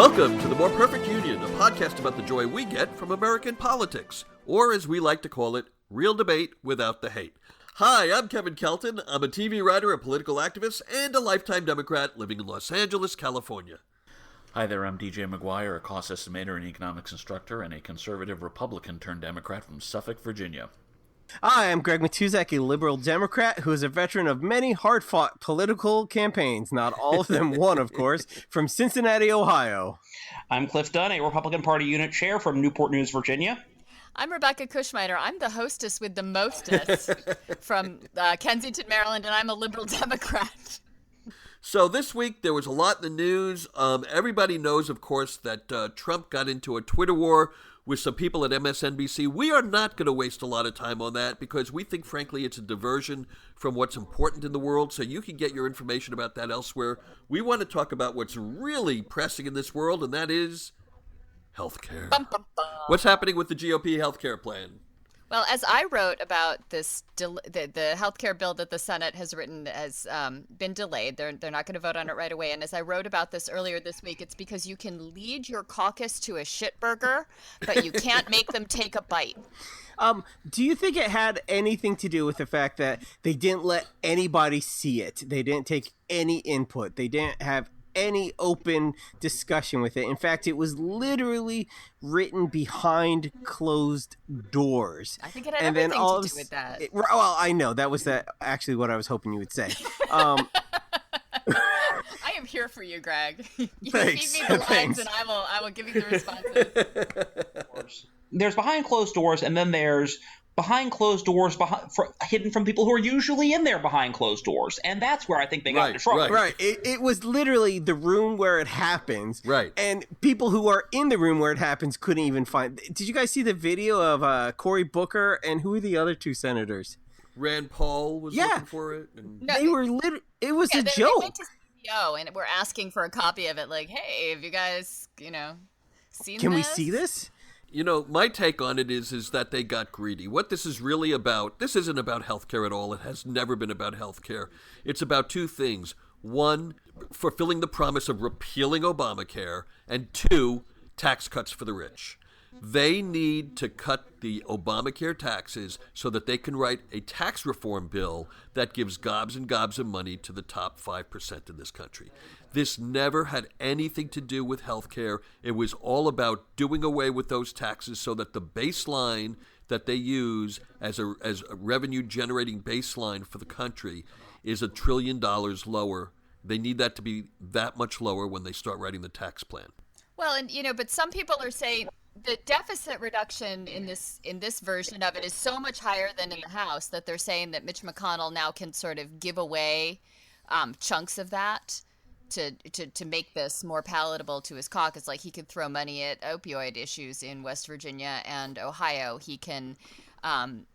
Welcome to The More Perfect Union, a podcast about the joy we get from American politics, or as we like to call it, real debate without the hate. Hi, I'm Kevin Kelton. I'm a TV writer, a political activist, and a lifetime Democrat living in Los Angeles, California. Hi there, I'm DJ McGuire, a cost estimator and economics instructor, and a conservative Republican turned Democrat from Suffolk, Virginia. Hi, I'm Greg Matuzak, a liberal Democrat who is a veteran of many hard-fought political campaigns, not all of them won, of course, from Cincinnati, Ohio. I'm Cliff Dunn, a Republican Party unit chair from Newport News, Virginia. I'm Rebecca Kushmiter. I'm the hostess with the mostest from Kensington, Maryland, and I'm a liberal Democrat. So this week there was a lot in the news. Everybody knows, of course, that Trump got into a Twitter war with some people at MSNBC. We are not going to waste a lot of time on that because we think, frankly, it's a diversion from what's important in the world, so you can get your information about that elsewhere. We want to talk about what's really pressing in this world, and that is healthcare. What's happening with the GOP healthcare plan? Well, as I wrote about this, the healthcare bill that the Senate has written has been delayed. They're not going to vote on it right away. And as I wrote about this earlier this week, it's because you can lead your caucus to a shitburger, but you can't make them take a bite. Do you think it had anything to do with the fact that they didn't let anybody see it? They didn't take any input. They didn't have any open discussion with it. In fact, it was literally written behind closed doors. I think it had everything to do with that. Well, I know. That was actually what I was hoping you would say. I am here for you, Greg. You Thanks, feed me the lines and I will give you the responses. There's behind closed doors, and then there's behind closed doors hidden from people who are usually in there behind closed doors. And that's where I think they got into trouble. Right. It was literally the room where it happens. Right. And people who are in the room where it happens couldn't even find. Did you guys see the video of Cory Booker and who are the other two senators? Rand Paul was looking for it. And They were it was a joke. They went to CEO and we're asking for a copy of it. Like, hey, have you guys, seen this? Can we see this? My take on it is that they got greedy. What this is really about, this isn't about healthcare at all. It has never been about healthcare. It's about two things. One, fulfilling the promise of repealing Obamacare, and two, tax cuts for the rich. They need to cut the Obamacare taxes so that they can write a tax reform bill that gives gobs and gobs of money to the top 5% in this country. This never had anything to do with health care. It was all about doing away with those taxes so that the baseline that they use as a revenue-generating baseline for the country is $1 trillion lower. They need that to be that much lower when they start writing the tax plan. Well, and but some people are saying the deficit reduction in this version of it is so much higher than in the House that they're saying that Mitch McConnell now can sort of give away chunks of that to make this more palatable to his caucus. Like he could throw money at opioid issues in West Virginia and Ohio. He can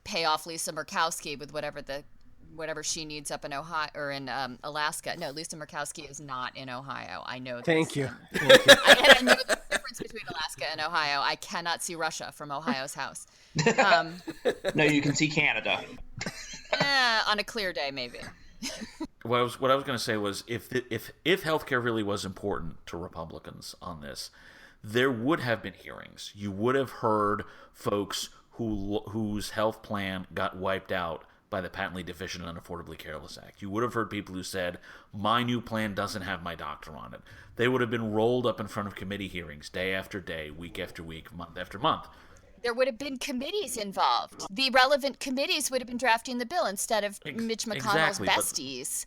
pay off Lisa Murkowski with whatever she needs up in Ohio or in Alaska. No, Lisa Murkowski is not in Ohio. I know this. Thank you. I know the difference between Alaska and Ohio. I cannot see Russia from Ohio's house. No, you can see Canada. On a clear day, maybe. What I was going to say was if healthcare really was important to Republicans on this, there would have been hearings. You would have heard folks whose health plan got wiped out by the Patently Deficient and Unaffordably Careless Act. You would have heard people who said, my new plan doesn't have my doctor on it. They would have been rolled up in front of committee hearings day after day, week after week, month after month. There would have been committees involved. The relevant committees would have been drafting the bill instead of Mitch McConnell's besties,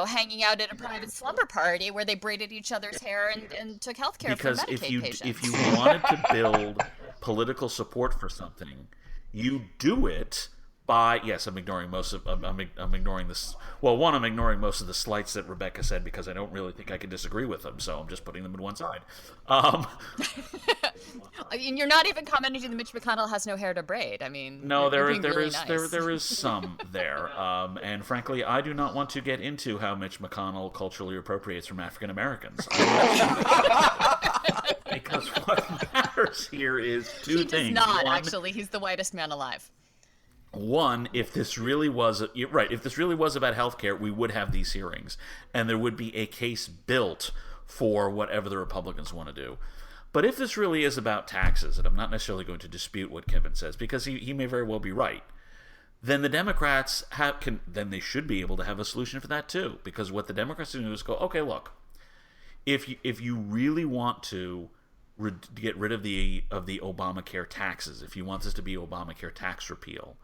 hanging out at a private slumber party where they braided each other's hair and took health care for Medicaid patients. If you wanted to build political support for something, you do it by, yes, I'm ignoring most of, I'm ignoring this. Well, one, I'm ignoring most of the slights that Rebecca said because I don't really think I can disagree with them, so I'm just putting them to one side. And you're not even commenting that Mitch McConnell has no hair to braid. I mean, no, there nice. is some there, and frankly, I do not want to get into how Mitch McConnell culturally appropriates from African Americans. Because what matters here is two things. He does not, actually. He's the whitest man alive. One, if this really was about healthcare, we would have these hearings, and there would be a case built for whatever the Republicans want to do. But if this really is about taxes, and I'm not necessarily going to dispute what Kevin says, because he may very well be right, then the Democrats then they should be able to have a solution for that too. Because what the Democrats do is go, okay, look, if you really want to get rid of the Obamacare taxes, if you want this to be Obamacare tax repeal,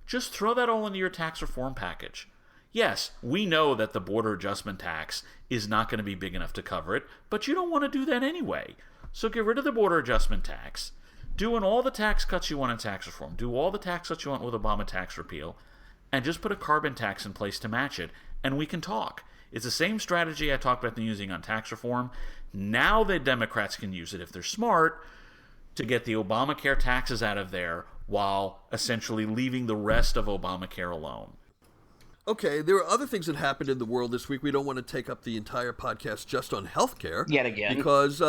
just throw that all into your tax reform package. Yes, we know that the border adjustment tax is not going to be big enough to cover it, but you don't want to do that anyway. So get rid of the border adjustment tax, do in all the tax cuts you want in tax reform, do all the tax cuts you want with Obama tax repeal, and just put a carbon tax in place to match it, and we can talk. It's the same strategy I talked about them using on tax reform. Now the Democrats can use it, if they're smart, to get the Obamacare taxes out of there while essentially leaving the rest of Obamacare alone. Okay, there are other things that happened in the world this week. We don't want to take up the entire podcast just on healthcare. Yet again. Because,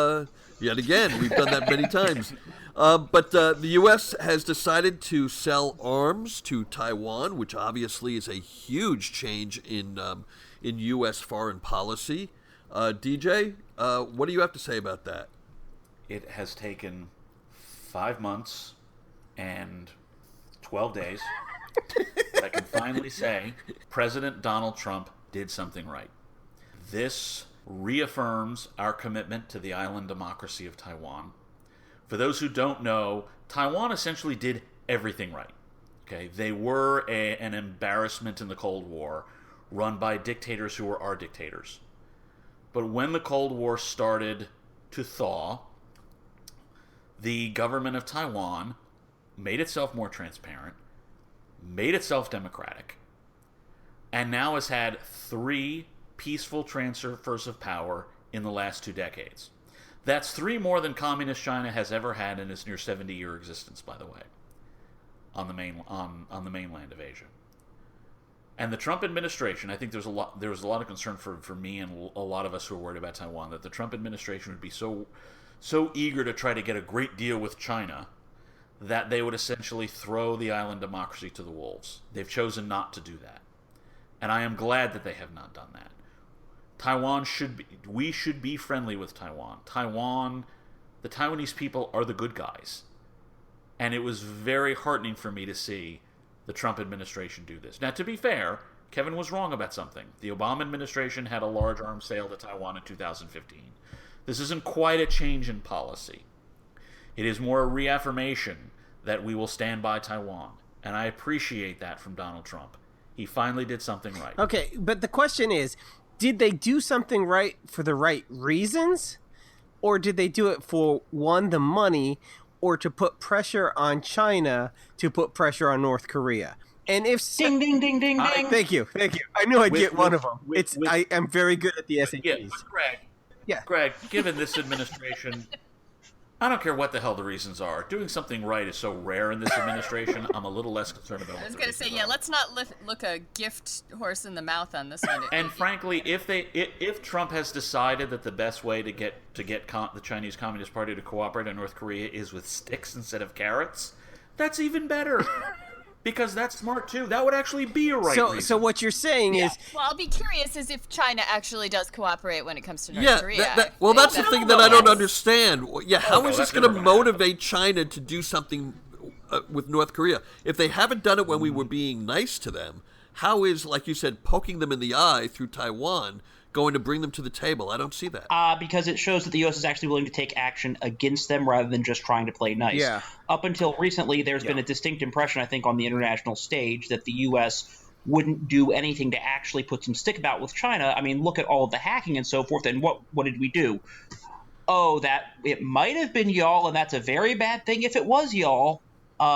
yet again, we've done that many times. But the U.S. has decided to sell arms to Taiwan, which obviously is a huge change in U.S. foreign policy. DJ, what do you have to say about that? It has taken 5 months and 12 days. I can finally say President Donald Trump did something right. This reaffirms our commitment to the island democracy of Taiwan. For those who don't know, Taiwan essentially did everything right. Okay, they were an embarrassment in the Cold War, run by dictators who were our dictators. But when the Cold War started to thaw, the government of Taiwan made itself more transparent, made itself democratic, and now has had 3 peaceful transfers of power in the last 2 decades. That's 3 more than Communist China has ever had in its near 70-year existence, by the way, on the mainland of Asia. And the Trump administration, I think there was a lot of concern for me and a lot of us who are worried about Taiwan, that the Trump administration would be so eager to try to get a great deal with China that they would essentially throw the island democracy to the wolves. They've chosen not to do that. And I am glad that they have not done that. We should be friendly with Taiwan. The Taiwanese people are the good guys. And it was very heartening for me to see the Trump administration do this. Now, to be fair, Kevin was wrong about something. The Obama administration had a large arms sale to Taiwan in 2015. This isn't quite a change in policy. It is more a reaffirmation that we will stand by Taiwan. And I appreciate that from Donald Trump. He finally did something right. Okay, but the question is, did they do something right for the right reasons? Or did they do it for, one, the money, or to put pressure on China to put pressure on North Korea? And if so, ding, ding, ding, ding, ding. Thank you. I knew I'd get one of them. I am very good at the SATs. Yeah, Greg, given this administration, I don't care what the hell the reasons are. Doing something right is so rare in this administration. I'm a little less concerned about. I was going to say, let's not look a gift horse in the mouth on this one. And frankly, if Trump has decided that the best way to get the Chinese Communist Party to cooperate on North Korea is with sticks instead of carrots, that's even better. Because that's smart too. That would actually be a right reason. So what you're saying is... Well, I'll be curious as if China actually does cooperate when it comes to North Korea. That's the thing that I don't understand. Yeah, how is this going to motivate China to do something with North Korea? If they haven't done it when we were being nice to them, how is, like you said, poking them in the eye through Taiwan going to bring them to the table? I don't see that. Because it shows that the U.S. is actually willing to take action against them rather than just trying to play nice. Yeah. Up until recently, there's been a distinct impression, I think, on the international stage that the U.S. wouldn't do anything to actually put some stick about with China. I mean, look at all of the hacking and so forth, and what did we do? Oh, that it might have been y'all, and that's a very bad thing if it was y'all. We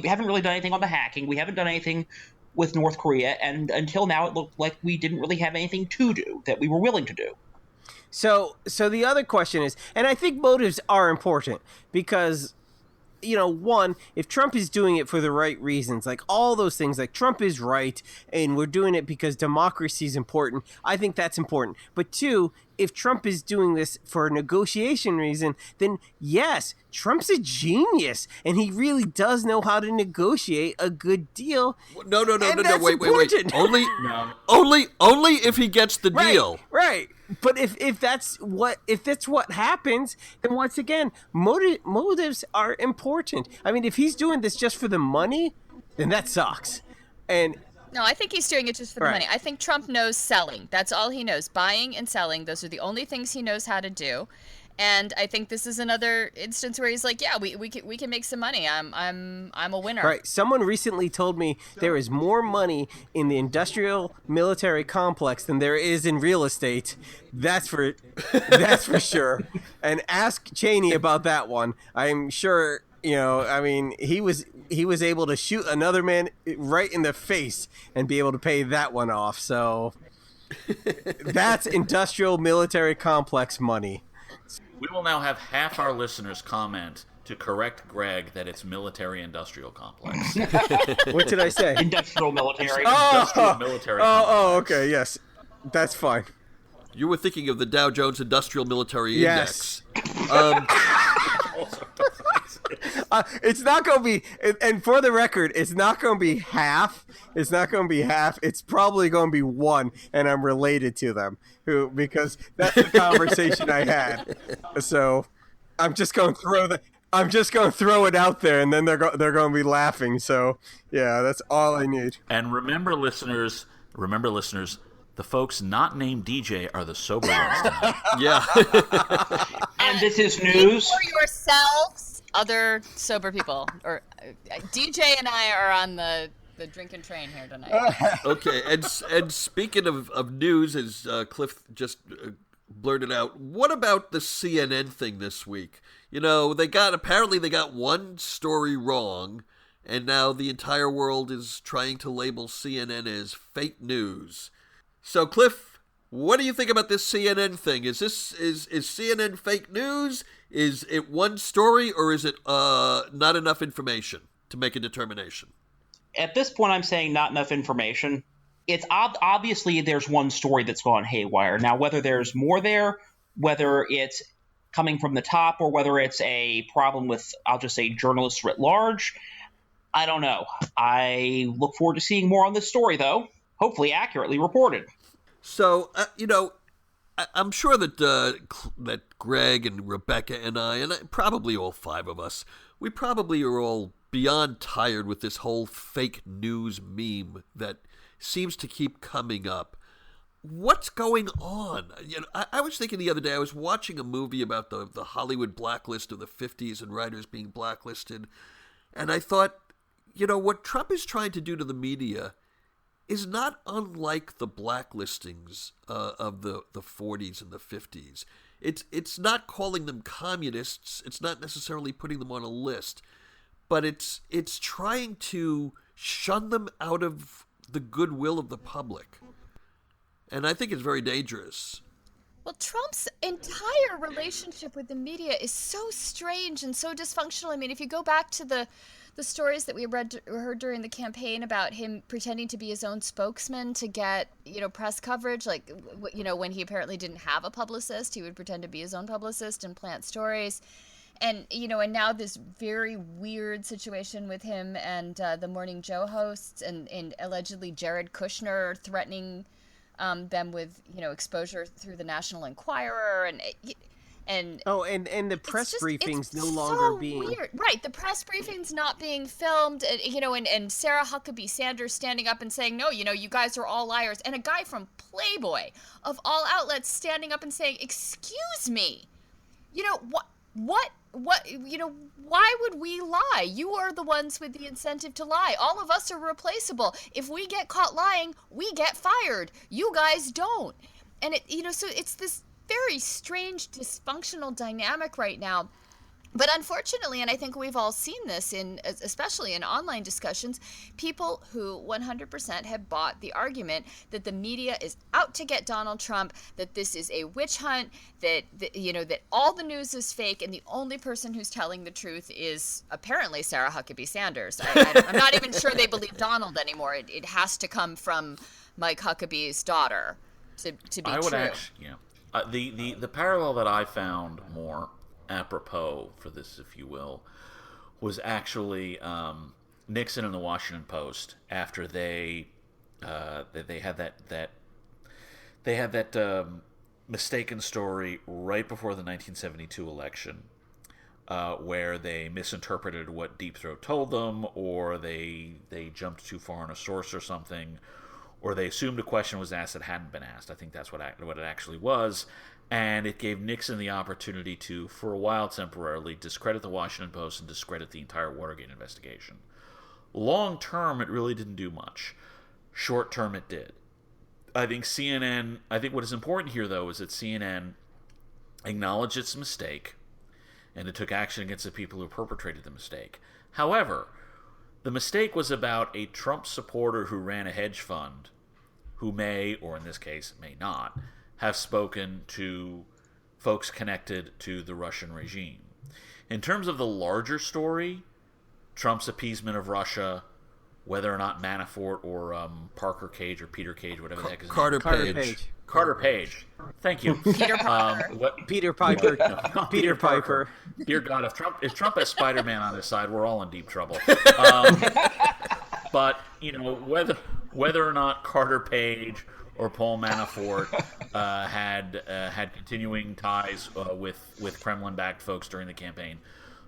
haven't really done anything on the hacking. We haven't done anything with North Korea, and until now it looked like we didn't really have anything to do that we were willing to do. So the other question is, and I think motives are important because, one, if Trump is doing it for the right reasons, like all those things, like Trump is right and we're doing it because democracy is important, I think that's important. But two, if Trump is doing this for a negotiation reason, then yes, Trump's a genius and he really does know how to negotiate a good deal. No, wait. Only if he gets the deal. Right. But if that's what happens, then once again, motives are important. I mean, if he's doing this just for the money, then that sucks. And No, I think he's doing it just for the Right. money. I think Trump knows selling. That's all he knows. Buying and selling. Those are the only things he knows how to do. And I think this is another instance where he's like, yeah, we can make some money. I'm a winner. right, someone recently told me there is more money in the industrial military complex than there is in real estate. That's for sure. And ask Cheney about that one. I'm sure, I mean, he was able to shoot another man right in the face and be able to pay that one off. So that's industrial military complex money. We will now have half our listeners comment to correct Greg that it's military-industrial complex. What did I say? Industrial military. Industrial military complex. Okay, yes. That's fine. You were thinking of the Dow Jones Industrial Military Yes. Index. It's not going to be, and for the record, it's not going to be half. It's not going to be half. It's probably going to be one, and I'm related to them, because that's the conversation I had. So I'm just going to throw it out there, and then they're going to be laughing. So yeah, that's all I need. And remember, listeners, the folks not named DJ are the sober ones tonight. Yeah. And this is news. For yourselves, other sober people, or DJ and I are on the drinking train here tonight. Okay, and speaking of news, as Cliff just blurted out, what about the CNN thing this week? Apparently they got one story wrong, and now the entire world is trying to label CNN as fake news. So, Cliff, what do you think about this CNN thing? Is CNN fake news? Is it one story, or is it not enough information to make a determination? At this point, I'm saying not enough information. It's obviously there's one story that's gone haywire. Now, whether there's more there, whether it's coming from the top, or whether it's a problem with, I'll just say, journalists writ large, I don't know. I look forward to seeing more on this story, though. Hopefully accurately reported. So, I'm sure that Greg and Rebecca and I, and probably all five of us, we probably are all beyond tired with this whole fake news meme that seems to keep coming up. What's going on? I was thinking the other day, I was watching a movie about the Hollywood blacklist of the 50s and writers being blacklisted, and I thought, what Trump is trying to do to the media is not unlike the blacklistings of the 40s and the 50s. It's not calling them communists. It's not necessarily putting them on a list, but it's trying to shun them out of the goodwill of the public. And I think it's very dangerous. Well, Trump's entire relationship with the media is so strange and so dysfunctional. I mean, if you go back to the stories that we heard during the campaign about him pretending to be his own spokesman to get, press coverage, like, when he apparently didn't have a publicist, he would pretend to be his own publicist and plant stories. And, and now this very weird situation with him and the Morning Joe hosts and allegedly Jared Kushner threatening them with, exposure through the National Enquirer and the press briefings no longer so being weird. Right, the press briefings not being filmed, and Sarah Huckabee Sanders standing up and saying, no, you guys are all liars, and a guy from Playboy of all outlets standing up and saying, excuse me, what why would we lie? You are the ones with the incentive to lie. All of us are replaceable. If we get caught lying, we get fired. You guys don't. And so it's this very strange, dysfunctional dynamic right now. But unfortunately, and I think we've all seen this especially in online discussions, people who 100% have bought the argument that the media is out to get Donald Trump, that this is a witch hunt, that all the news is fake, and the only person who's telling the truth is apparently Sarah Huckabee Sanders. I'm not even sure they believe Donald anymore. It has to come from Mike Huckabee's daughter to be true. I would actually, the parallel that I found more apropos for this, if you will, was actually Nixon and the Washington Post after they had that mistaken story right before the 1972 election, where they misinterpreted what Deep Throat told them, or they jumped too far on a source or something, or they assumed a question was asked that hadn't been asked. I think that's what it actually was. And it gave Nixon the opportunity to, for a while temporarily, discredit the Washington Post and discredit the entire Watergate investigation. Long term, it really didn't do much. Short term, it did. I think what is important here, though, is that CNN acknowledged its mistake, and it took action against the people who perpetrated the mistake. However, the mistake was about a Trump supporter who ran a hedge fund who may, or in this case may not, have spoken to folks connected to the Russian regime. In terms of the larger story, Trump's appeasement of Russia, whether or not Manafort or Parker Cage or Peter Cage, whatever the heck his Carter name is. Page. Carter Page. Thank you. Peter Piper. Peter Piper. Peter Piper. Dear God, if Trump has Spider-Man on his side, we're all in deep trouble. But whether or not Carter Page or Paul Manafort had continuing ties with Kremlin-backed folks during the campaign,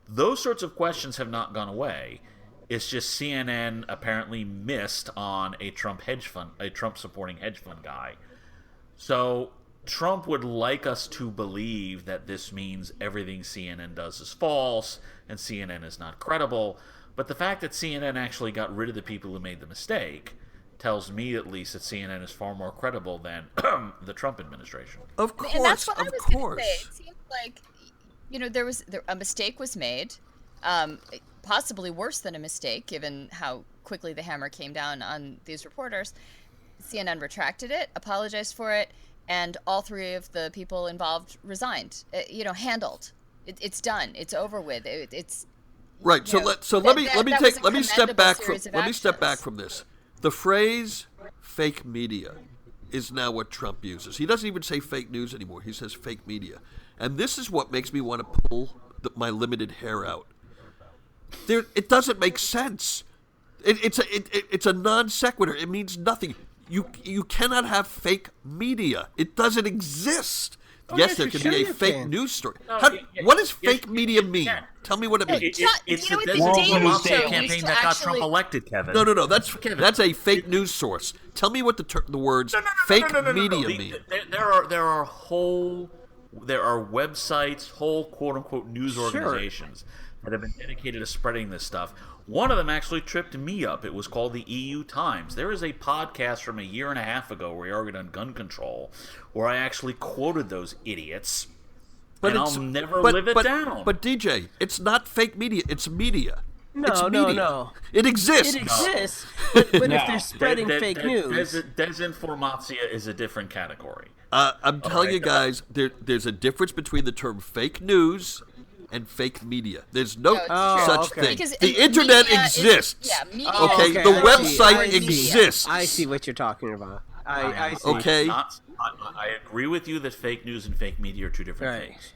those sorts of questions have not gone away. It's just CNN apparently missed on a Trump supporting hedge fund guy. So Trump would like us to believe that this means everything CNN does is false and CNN is not credible. But the fact that CNN actually got rid of the people who made the mistake tells me, at least, that CNN is far more credible than the Trump administration. Of course, and that's what I was going to say. course. It seemed like, a mistake was made, possibly worse than a mistake, given how quickly the hammer came down on these reporters. CNN retracted it, apologized for it, and all three of the people involved resigned. Handled. It's done. It's over with. It's Right. So let me step back from this. The phrase "fake media" is now what Trump uses. He doesn't even say fake news anymore. He says fake media, and this is what makes me want to pull my limited hair out. It doesn't make sense. It's a non sequitur. It means nothing. You cannot have fake media. It doesn't exist. Yes, there can be a fake news story. What does fake media mean? Tell me what it means. It's the Obamacare campaign that got Trump elected, Kevin. No. That's a fake news source. Tell me what the words fake media mean. There are websites, whole quote unquote news organizations that have been dedicated to spreading this stuff. One of them actually tripped me up. It was called the EU Times. There is a podcast from a year and a half ago where we argued on gun control, where I actually quoted those idiots, and I'll never live it down. But DJ, it's not fake media. It's media. No. It exists. It exists, but if they're spreading fake news... Desinformatia is a different category. I'm telling you guys, there's a difference between the term fake news and fake media. There's no such thing. Because the internet exists. The website exists. I see what you're talking about. I see. Okay. I agree with you that fake news and fake media are two different things.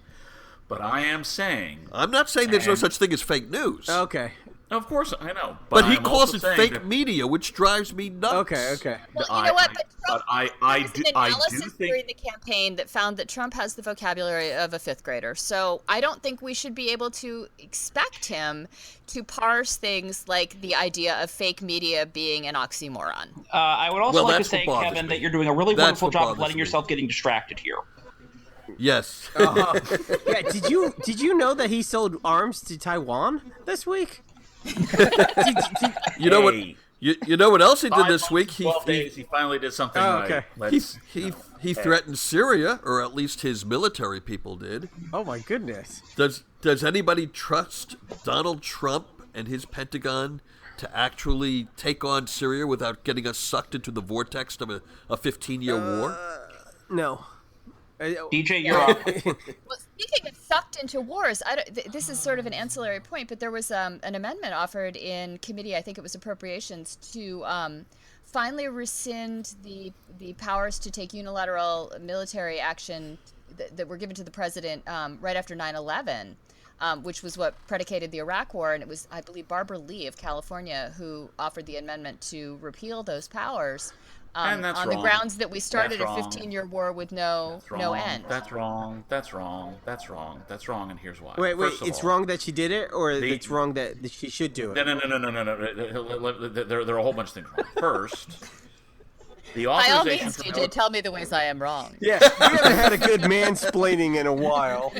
But I am saying... I'm not saying there's no such thing as fake news. Okay. Of course, I know. But he calls it fake media, which drives me nuts. Okay. Well, you know what? But Trump, I do think during the campaign that found that Trump has the vocabulary of a fifth grader. So I don't think we should be able to expect him to parse things like the idea of fake media being an oxymoron. I would also like to say, Kevin, that you're doing a really wonderful job of letting yourself getting distracted here. Yes. Yeah. Did you know that he sold arms to Taiwan this week? You know what? You know what else he did this week? He finally did something right. He threatened Syria, or at least his military people did. Oh my goodness! Does anybody trust Donald Trump and his Pentagon to actually take on Syria without getting us sucked into the vortex of a 15-year war? No. DJ, you're up. Well, speaking of sucked into wars, this is sort of an ancillary point, but there was an amendment offered in committee, I think it was appropriations, to finally rescind the powers to take unilateral military action that were given to the president right after 9/11. which was what predicated the Iraq War. And it was, I believe, Barbara Lee of California who offered the amendment to repeal those powers. And that's on wrong. the grounds that we started That's a wrong. 15-year war with no end. That's wrong. That's wrong. That's wrong. That's wrong. And here's why. Wait, First of it's all, wrong that she did it, or it's wrong that she should do it? No. There are a whole bunch of things wrong. First, the By all authorization means, for DJ, tell me the ways I am wrong. Yeah, we haven't had a good mansplaining in a while.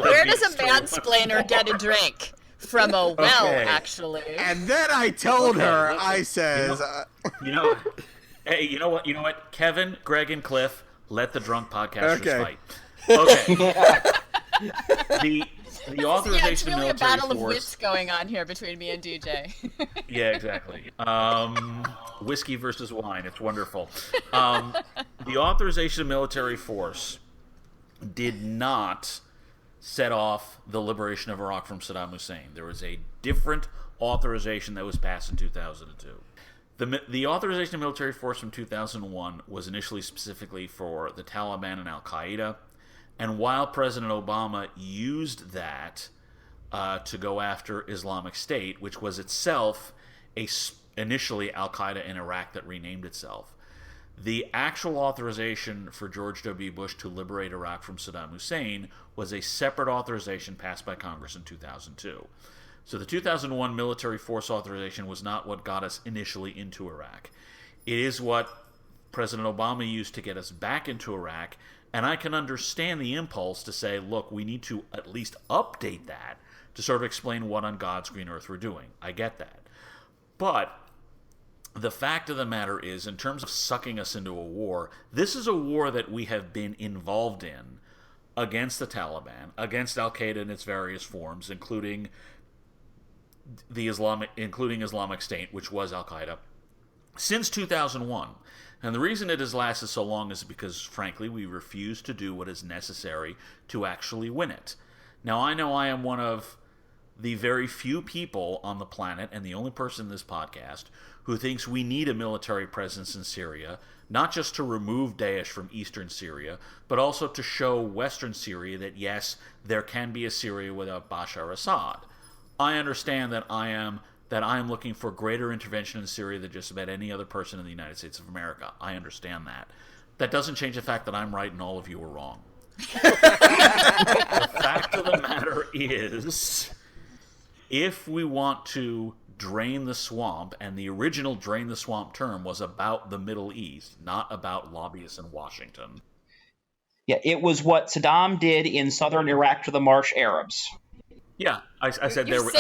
Where does a mansplainer get a drink? From a well, actually. And then I told her, I says... Hey, you know what? Kevin, Greg, and Cliff, let the drunk podcasters fight. Okay. The authorization it's really military a battle force... of wits going on here between me and DJ. Yeah, exactly. Whiskey versus wine. It's wonderful. The authorization of military force did not set off the liberation of Iraq from Saddam Hussein. There was a different authorization that was passed in 2002. The authorization of military force from 2001 was initially specifically for the Taliban and Al-Qaeda. And while President Obama used that to go after Islamic State, which was itself initially Al-Qaeda in Iraq that renamed itself, the actual authorization for George W. Bush to liberate Iraq from Saddam Hussein was a separate authorization passed by Congress in 2002. So the 2001 military force authorization was not what got us initially into Iraq. It is what President Obama used to get us back into Iraq, and I can understand the impulse to say, look, we need to at least update that to sort of explain what on God's green earth we're doing. I get that. But the fact of the matter is, in terms of sucking us into a war, this is a war that we have been involved in against the Taliban, against Al-Qaeda in its various forms, including Islamic State, which was Al-Qaeda, since 2001. And the reason it has lasted so long is because, frankly, we refuse to do what is necessary to actually win it. Now, I know I am one of the very few people on the planet, and the only person in this podcast, who thinks we need a military presence in Syria, not just to remove Daesh from eastern Syria, but also to show western Syria that, yes, there can be a Syria without Bashar Assad. I understand that I am looking for greater intervention in Syria than just about any other person in the United States of America. I understand that. That doesn't change the fact that I'm right and all of you are wrong. The fact of the matter is, if we want to drain the swamp, and the original drain the swamp term was about the Middle East, not about lobbyists in Washington. Yeah, it was what Saddam did in southern Iraq to the Marsh Arabs. Yeah, I said there we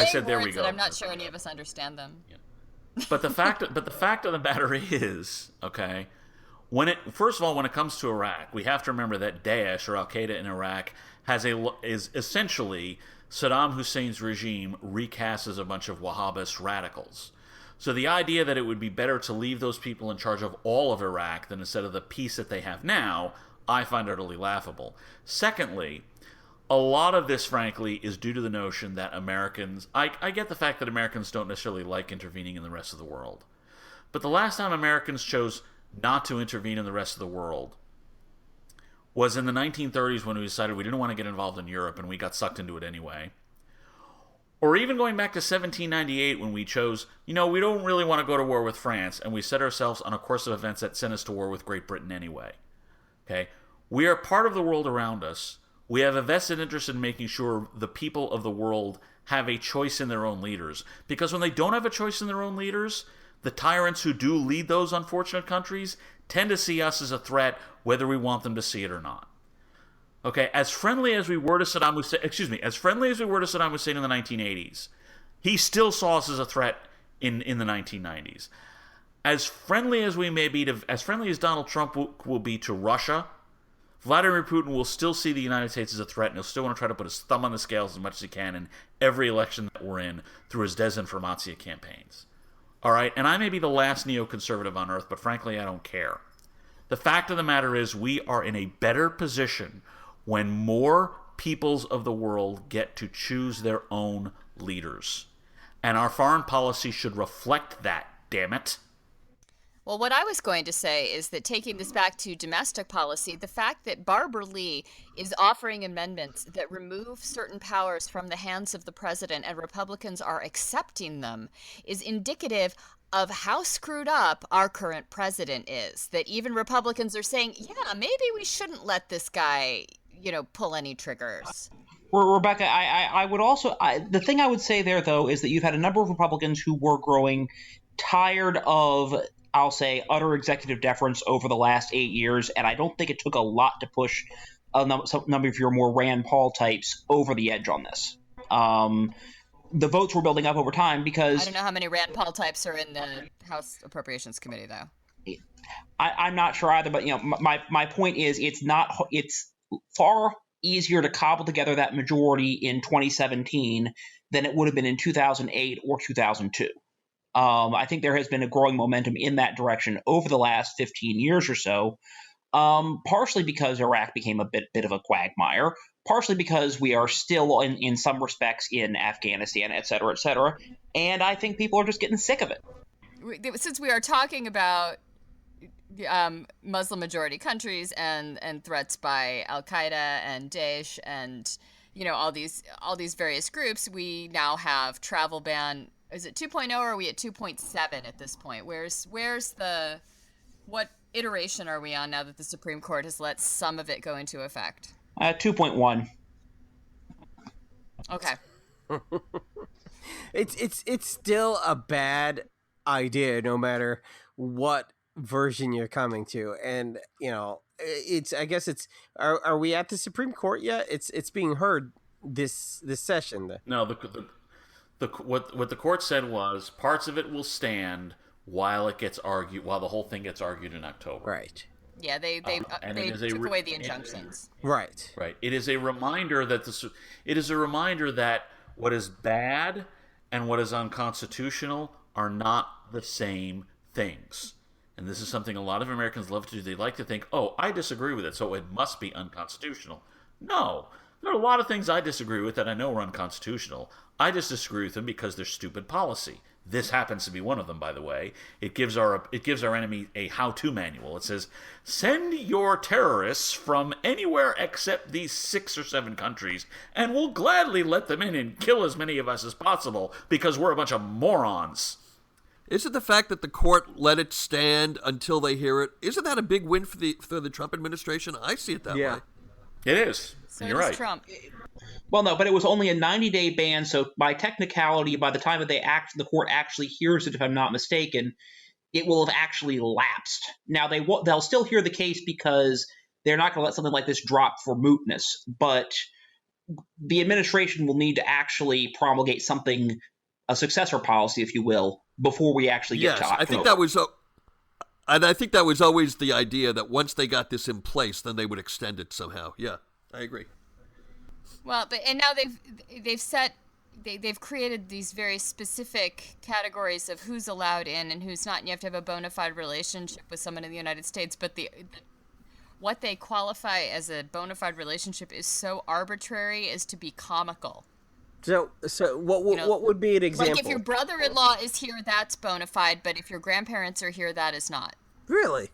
go. I'm not sure any of us understand them. Yeah. But the fact of the matter is, okay, first of all, when it comes to Iraq, we have to remember that Daesh, or Al-Qaeda in Iraq, is essentially Saddam Hussein's regime recast as a bunch of Wahhabist radicals. So the idea that it would be better to leave those people in charge of all of Iraq than instead of the peace that they have now, I find utterly laughable. Secondly, a lot of this, frankly, is due to the notion that Americans... I get the fact that Americans don't necessarily like intervening in the rest of the world. But the last time Americans chose not to intervene in the rest of the world was in the 1930s, when we decided we didn't want to get involved in Europe and we got sucked into it anyway. Or even going back to 1798, when we chose, we don't really want to go to war with France, and we set ourselves on a course of events that sent us to war with Great Britain anyway. Okay? We are part of the world around us. We have a vested interest in making sure the people of the world have a choice in their own leaders. Because when they don't have a choice in their own leaders, the tyrants who do lead those unfortunate countries tend to see us as a threat, whether we want them to see it or not. Okay, as friendly as we were to Saddam Hussein in the 1980s, he still saw us as a threat in the 1990s. As friendly as we may be as friendly as Donald Trump will be to Russia, Vladimir Putin will still see the United States as a threat, and he'll still want to try to put his thumb on the scales as much as he can in every election that we're in through his desinformatia campaigns. All right, and I may be the last neoconservative on earth, but frankly, I don't care. The fact of the matter is, we are in a better position when more peoples of the world get to choose their own leaders. And our foreign policy should reflect that, damn it. Well, what I was going to say is that taking this back to domestic policy, the fact that Barbara Lee is offering amendments that remove certain powers from the hands of the president and Republicans are accepting them is indicative of how screwed up our current president is. That even Republicans are saying, yeah, maybe we shouldn't let this guy, pull any triggers. Rebecca, I would also the thing I would say there, though, is that you've had a number of Republicans who were growing tired of, I'll say, utter executive deference over the last 8 years, and I don't think it took a lot to push some number of your more Rand Paul types over the edge on this. The votes were building up over time because I don't know how many Rand Paul types are in the House Appropriations Committee, though. I'm not sure either, but my point is it's far easier to cobble together that majority in 2017 than it would have been in 2008 or 2002. I think there has been a growing momentum in that direction over the last 15 years or so, partially because Iraq became a bit of a quagmire, partially because we are still in some respects in Afghanistan, et cetera, and I think people are just getting sick of it. Since we are talking about Muslim majority countries and threats by Al Qaeda and Daesh and all these various groups, we now have travel ban. Is it 2.0 or are we at 2.7 at this point? What iteration are we on now that the Supreme Court has let some of it go into effect? 2.1. Okay. It's still a bad idea no matter what version you're coming to, and are we at the Supreme Court yet? It's being heard this session. No, what the court said was parts of it will stand while the whole thing gets argued in October. Right. Yeah, they took away the injunctions. Right. Right. It is a reminder that what is bad and what is unconstitutional are not the same things. And this is something a lot of Americans love to do. They like to think, oh, I disagree with it, so it must be unconstitutional. No. There are a lot of things I disagree with that I know are unconstitutional. I just disagree with them because they're stupid policy. This happens to be one of them, by the way. It gives our enemy a how-to manual. It says, send your terrorists from anywhere except these 6 or 7 countries, and we'll gladly let them in and kill as many of us as possible because we're a bunch of morons. Isn't the fact that the court let it stand until they hear it, isn't that a big win for the Trump administration? I see it that way. It is. So You're right. Trump. Well, no, but it was only a 90-day ban, so by technicality, by the time that the court actually hears it, if I'm not mistaken, it will have actually lapsed. Now, they'll still hear the case because they're not going to let something like this drop for mootness, but the administration will need to actually promulgate something, a successor policy, if you will, before we actually get to October. I think that was always the idea, that once they got this in place, then they would extend it somehow. Yeah, I agree. Well, and now they've created these very specific categories of who's allowed in and who's not, and you have to have a bona fide relationship with someone in the United States. But what they qualify as a bona fide relationship is so arbitrary as to be comical. So what would be an example? Like if your brother-in-law is here, that's bona fide, but if your grandparents are here, that is not. Really?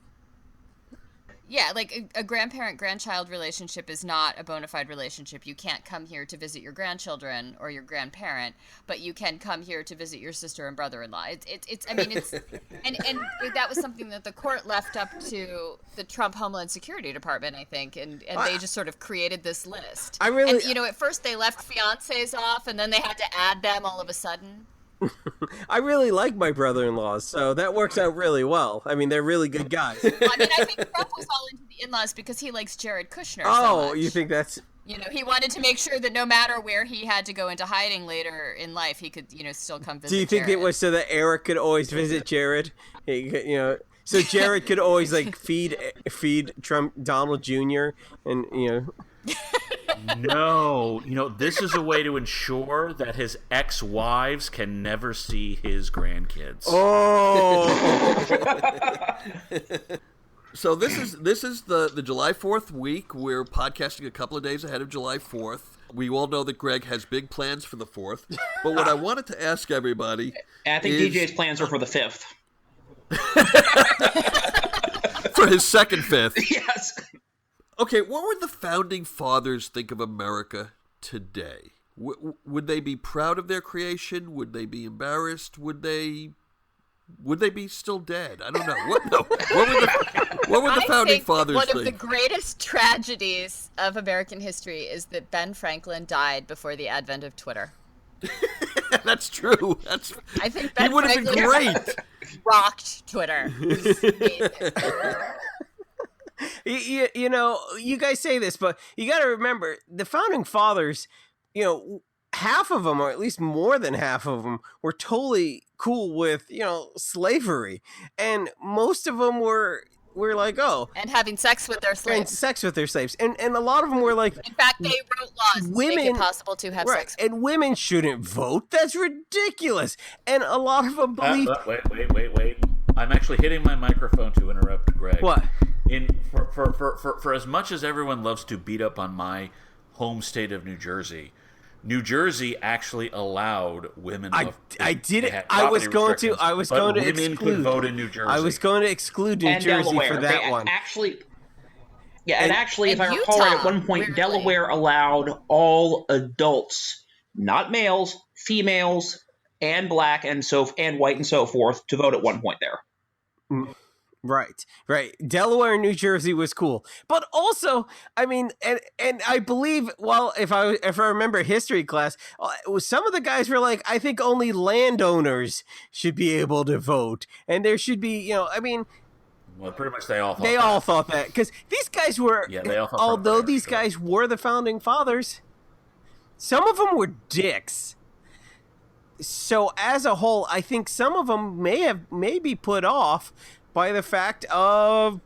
Yeah, like a grandparent-grandchild relationship is not a bona fide relationship. You can't come here to visit your grandchildren or your grandparent, but you can come here to visit your sister and brother-in-law. It's and that was something that the court left up to the Trump Homeland Security Department, I think, and they just sort of created this list. And, at first they left fiancés off, and then they had to add them all of a sudden. I really like my brother-in-laws, so that works out really well. I mean, they're really good guys. I think Trump was all into the in-laws because he likes Jared Kushner so much. You think that's... he wanted to make sure that no matter where he had to go into hiding later in life, he could, still come visit Do you think Jared. it was so that Eric could always visit Jared? So Jared could always, feed Trump, Donald Jr., and, No, this is a way to ensure that his ex-wives can never see his grandkids. Oh! So this is the July 4th week. We're podcasting a couple of days ahead of July 4th. We all know that Greg has big plans for the 4th. But what I wanted to ask everybody I think DJ's plans are for the 5th. For his second fifth. Yes. Okay, what would the founding fathers think of America today? Would they be proud of their creation? Would they be embarrassed? Would they be still dead? I don't know. What would the founding fathers think? One of the greatest tragedies of American history is that Ben Franklin died before the advent of Twitter. That's true. I think Ben he would have been great. Rocked Twitter. You know, you guys say this, but you got to remember the founding fathers, you know, half of them, or at least more than half of them, were totally cool with, you know, slavery. And most of them were like, oh. And having sex with their slaves. And a lot of them were like. In fact, they wrote laws to make it possible to have sex. And women shouldn't vote. That's ridiculous. And a lot of them believe. Wait. I'm actually hitting my microphone to interrupt Greg. What? For as much as everyone loves to beat up on my home state of New Jersey actually allowed women. I did it. I was going to women could vote in New Jersey. I was going to exclude New Jersey Delaware. for that one. Actually, if I recall right, at one point, weirdly. Delaware allowed all adults, not males, females, and black and white and so forth, to vote at one point there. Right. Delaware and New Jersey was cool, but also, I mean, and I believe, well, if I remember history class, some of the guys were like, I think only landowners should be able to vote, and there should be, you know, I mean. Well, pretty much they all thought that because these guys were, although these guys were the founding fathers, some of them were dicks. So as a whole, I think some of them may be put off by the fact of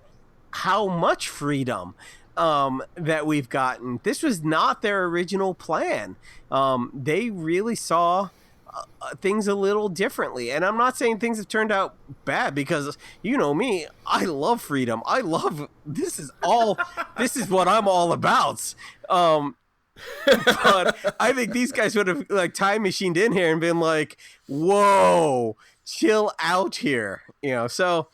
how much freedom that we've gotten. This was not their original plan. They really saw things a little differently. And I'm not saying things have turned out bad because, you know me, I love freedom. This is what I'm all about. But I think these guys would have like time machined in here and been like, whoa, chill out here. You know, so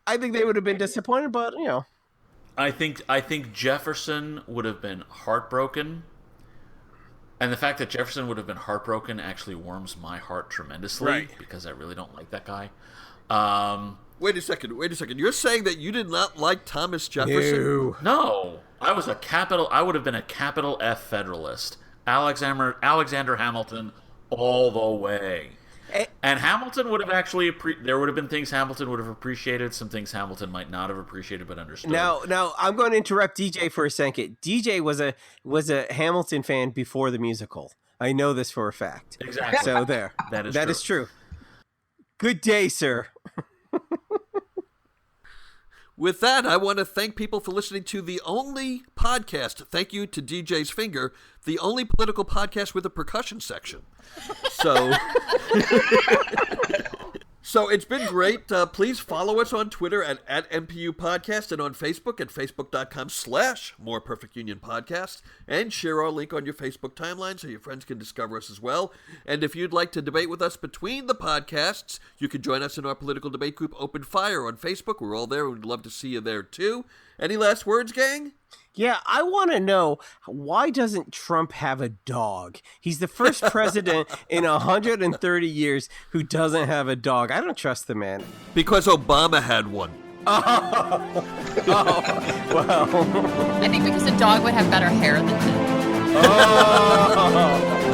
I think they would have been disappointed, but you know. I think Jefferson would have been heartbroken. And the fact that Jefferson would have been heartbroken actually warms my heart tremendously, right? Because I really don't like that guy. Wait a second. You're saying that you did not like Thomas Jefferson? No. I would have been a capital F Federalist. Alexander Hamilton all the way. And Hamilton would have actually there would have been things Hamilton would have appreciated, some things Hamilton might not have appreciated but understood. Now I'm going to interrupt DJ for a second. DJ was a Hamilton fan before the musical. I know this for a fact. Exactly. So there. That is true. Good day, sir. With that, I want to thank people for listening to the only podcast, thank you to DJ's Finger, the only political podcast with a percussion section. So it's been great. Please follow us on Twitter at MPU Podcast and on Facebook at facebook.com/More Perfect Union Podcast, and share our link on your Facebook timeline so your friends can discover us as well. And if you'd like to debate with us between the podcasts, you can join us in our political debate group Open Fire on Facebook. We're all there. We'd love to see you there too. Any last words, gang? Yeah, I want to know, why doesn't Trump have a dog? He's the first president in 130 years who doesn't have a dog. I don't trust the man. Because Obama had one. Well. I think because a dog would have better hair than him. Oh.